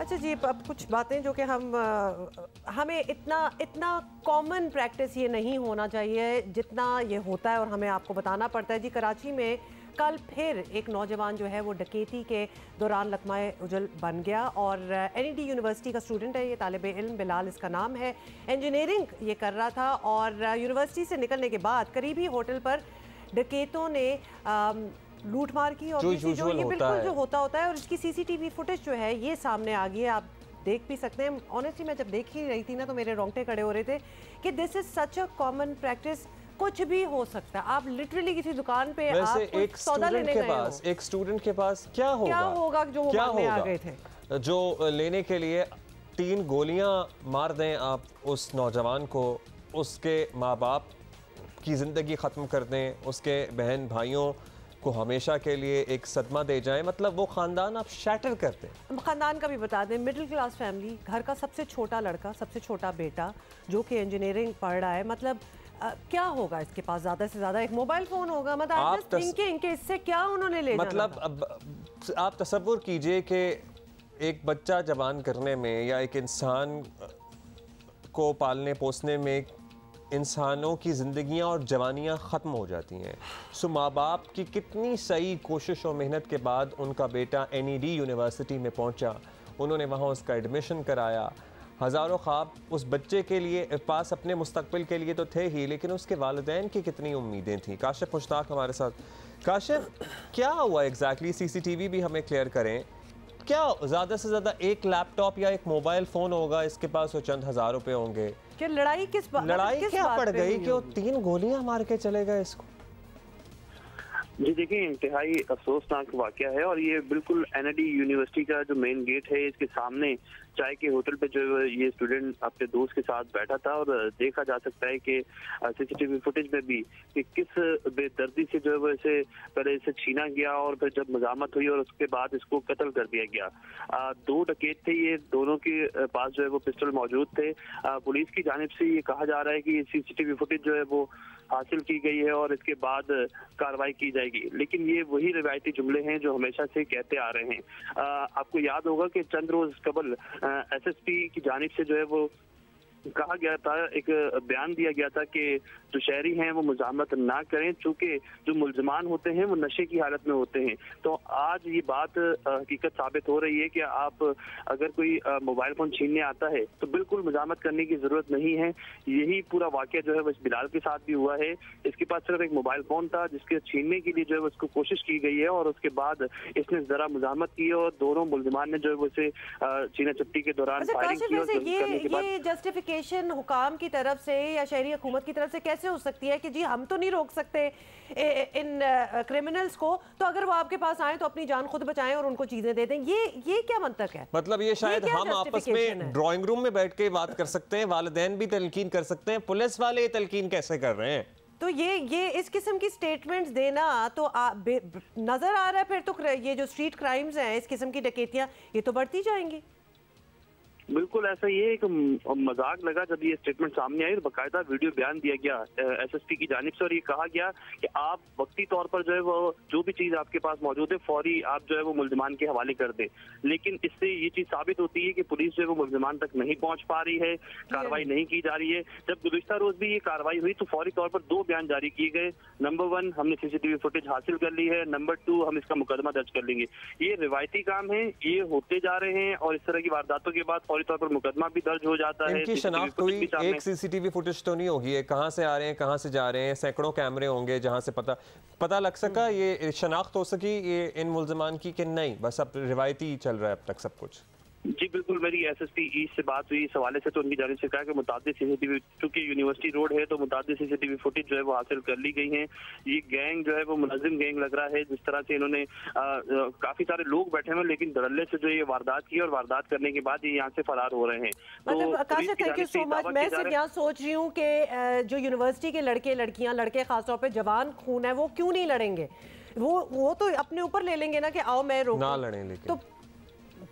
اچھا جی، اب کچھ باتیں جو کہ ہمیں اتنا کامن پریکٹس یہ نہیں ہونا چاہیے جتنا یہ ہوتا ہے اور ہمیں آپ کو بتانا پڑتا ہے جی۔ کراچی میں کل پھر ایک نوجوان جو ہے وہ ڈکیتی کے دوران لقمہ اجل بن گیا اور NED یونیورسٹی کا اسٹوڈنٹ ہے، یہ طالب علم بلال اس کا نام ہے، انجینئرنگ یہ کر رہا تھا اور یونیورسٹی سے نکلنے کے بعد قریبی ہوٹل پر ڈکیتوں نے لوٹ مار کی اور جو یہ بالکل جو ہوتا ہے اور اس کی CCTV فوٹیج جو ہے یہ سامنے آ گئی ہے، آپ دیکھ بھی سکتے ہیں۔ آنیسٹلی میں جب دیکھ ہی رہی تھی نا تو میرے رونگٹے کھڑے ہو رہے تھے کہ دس از سچ اے کامن پریکٹس، کچھ بھی ہو سکتا ہے۔ آپ لٹرلی کسی دکان پہ آپ کچھ سودا لینے گئے ہو، ایک اسٹوڈنٹ کے پاس کیا ہوگا جو وہ مانگنے آ گئے تھے، جو لینے کے لیے 3 گولیاں مار دیں آپ اس نوجوان کو، اس کے ماں باپ کی زندگی ختم کر دیں، اس کے بہن بھائیوں کو ہمیشہ کے لیے ایک صدمہ دے جائیں، مطلب وہ خاندان آپ شیٹر کرتے ہیں۔ خاندان کا بھی بتا دیں، مڈل کلاس فیملی، گھر کا سب سے چھوٹا لڑکا، سب سے چھوٹا بیٹا جو کہ انجینئرنگ پڑھ رہا ہے، مطلب کیا ہوگا اس کے پاس؟ زیادہ سے زیادہ ایک موبائل فون ہوگا، مطلب اس سے کیا انہوں نے لے جانا؟ مطلب آپ تصور کیجئے کہ ایک بچہ جوان کرنے میں یا ایک انسان کو پالنے پوسنے میں انسانوں کی زندگیاں اور جوانیاں ختم ہو جاتی ہیں۔ ماں باپ کی کتنی صحیح کوشش اور محنت کے بعد ان کا بیٹا NED یونیورسٹی میں پہنچا، انہوں نے وہاں اس کا ایڈمیشن کرایا۔ ہزاروں خواب اس بچے کے لیے پاس اپنے مستقبل کے لیے تو تھے ہی، لیکن اس کے والدین کی کتنی امیدیں تھیں۔ کاشف مشتاق ہمارے ساتھ۔ کاشف، کیا ہوا ایگزیکٹلی؟ CCTV بھی ہمیں کلیئر کریں۔ کیا زیادہ سے زیادہ ایک لیپ ٹاپ یا ایک موبائل فون ہوگا اس کے پاس، وہ چند ہزار روپے ہوں گے؟ کہ لڑائی کیا پڑ گئی کہ وہ 3 گولیاں مار کے چلے گئے اس کو؟ جی دیکھیں، انتہائی افسوسناک واقعہ ہے اور یہ بالکل NED یونیورسٹی کا جو مین گیٹ ہے اس کے سامنے چائے کے ہوٹل پہ جو یہ اسٹوڈنٹ اپنے دوست کے ساتھ بیٹھا تھا، اور دیکھا جا سکتا ہے کہ CCTV فوٹیج میں بھی کہ کس بے دردی سے جو ہے وہ پہلے اسے چھینا گیا اور پھر جب مزاحمت ہوئی اور اس کے بعد اس کو قتل کر دیا گیا۔ 2 ڈکیت تھے، یہ دونوں کے پاس جو ہے وہ پسٹل موجود تھے۔ پولیس کی جانب سے یہ کہا جا رہا ہے کہ CCTV فوٹیج جو ہے وہ حاصل کی گئی ہے اور اس کے بعد کارروائی کی جائے گی، لیکن یہ وہی روایتی جملے ہیں جو ہمیشہ سے کہتے آ رہے ہیں۔ آپ کو یاد ہوگا کہ چند روز قبل SSP کی جانب سے جو ہے وہ کہا گیا تھا، ایک بیان دیا گیا تھا کہ جو شہری ہیں وہ مزاحمت نہ کریں، چونکہ جو ملزمان ہوتے ہیں وہ نشے کی حالت میں ہوتے ہیں۔ تو آج یہ بات حقیقت ثابت ہو رہی ہے کہ آپ اگر کوئی موبائل فون چھیننے آتا ہے تو بالکل مزاحمت کرنے کی ضرورت نہیں ہے۔ یہی پورا واقعہ جو ہے وہ بلال کے ساتھ بھی ہوا ہے۔ اس کے پاس صرف ایک موبائل فون تھا جس کے چھیننے کے لیے جو ہے اس کو کوشش کی گئی ہے اور اس کے بعد اس نے ذرا مزاحمت کی اور دونوں ملزمان نے جو ہے اسے چینا چپٹی کے دوران فائرنگ کی۔ حکام کی طرف سے یا شہری حکومت کی طرف سے کیسے ہو سکتی ہے کہ جی ہم تو نہیں روک سکتے ان کرمنلز کو، تو اگر وہ آپ کے پاس آئیں تو اپنی جان خود بچائیں اور ان کو چیزیں دے دیں؟ یہ کیا منطق ہے؟ مطلب یہ شاید ہم آپس میں ڈرائنگ روم میں بیٹھ کے بات کر سکتے ہیں، والدین بھی تلقین کر سکتے ہیں، پولیس والے تلقین کیسے کر رہے ہیں؟ تو یہ اس قسم کی سٹیٹمنٹس دینا تو نظر آ رہا ہے، پھر تو یہ جو اسٹریٹ کرائمز ہیں، اس قسم کی ڈکیتیاں یہ تو بڑھتی جائیں گی۔ بالکل ایسا ہی ہے، ایک مذاق لگا جب یہ اسٹیٹمنٹ سامنے آئی اور باقاعدہ ویڈیو بیان دیا گیا SSP کی جانب سے، اور یہ کہا گیا کہ آپ وقتی طور پر جو ہے وہ جو بھی چیز آپ کے پاس موجود ہے فوری آپ جو ہے وہ ملزمان کے حوالے کر دیں، لیکن اس سے یہ چیز ثابت ہوتی ہے کہ پولیس جو ہے وہ ملزمان تک نہیں پہنچ پا رہی ہے، کارروائی نہیں کی جا رہی ہے۔ جب گزشتہ روز بھی یہ کارروائی ہوئی تو فوری طور پر 2 بیان جاری کیے گئے۔ نمبر 1 ہم نے CCTV فوٹیج حاصل کر لی ہے، نمبر 2 ہم اس کا مقدمہ درج کر لیں گے۔ یہ روایتی کام ہے، یہ ہوتے جا رہے ہیں اور اس طرح کی وارداتوں کے بعد فوری طور پر مقدمہ بھی درج ہو جاتا ہے۔ ان کی شناخت ہوئی؟ ایک CCTV فوٹیج تو نہیں ہوگی ہے، کہاں سے آ رہے ہیں کہاں سے جا رہے ہیں، سینکڑوں کیمرے ہوں گے جہاں سے پتہ لگ سکا، یہ شناخت ہو سکی یہ ان ملزمان کی کہ نہیں بس اب روایتی چل رہا ہے اب تک سب کچھ؟ جی بالکل، میری SSP ایسٹ سے بات ہوئی اس حوالے سے، تو ان کی جانب سے کہا کہ متعدد CCTV، چونکہ یونیورسٹی روڈ ہے تو متعدد CCTV فوٹیج جو ہے وہ حاصل کر لی گئی ہیں۔ یہ گینگ جو ہے وہ منظم گینگ لگ رہا ہے، جس طرح سے انہوں نے کافی سارے لوگ بیٹھے ہوئے لیکن دھڑلے سے جو یہ واردات کی اور واردات کرنے کے بعد یہ یہاں سے فرار ہو رہے ہیں۔ تھینک یو سو مچ۔ میں صرف یہاں سوچ رہی ہوں کہ جو یونیورسٹی کے لڑکے لڑکیاں، لڑکے خاص طور پہ جوان خون ہے، وہ کیوں نہیں لڑیں گے؟ وہ تو اپنے اوپر لے لیں گے نا کہ آؤ میں روکوں، نہ لڑیں، لیکن تو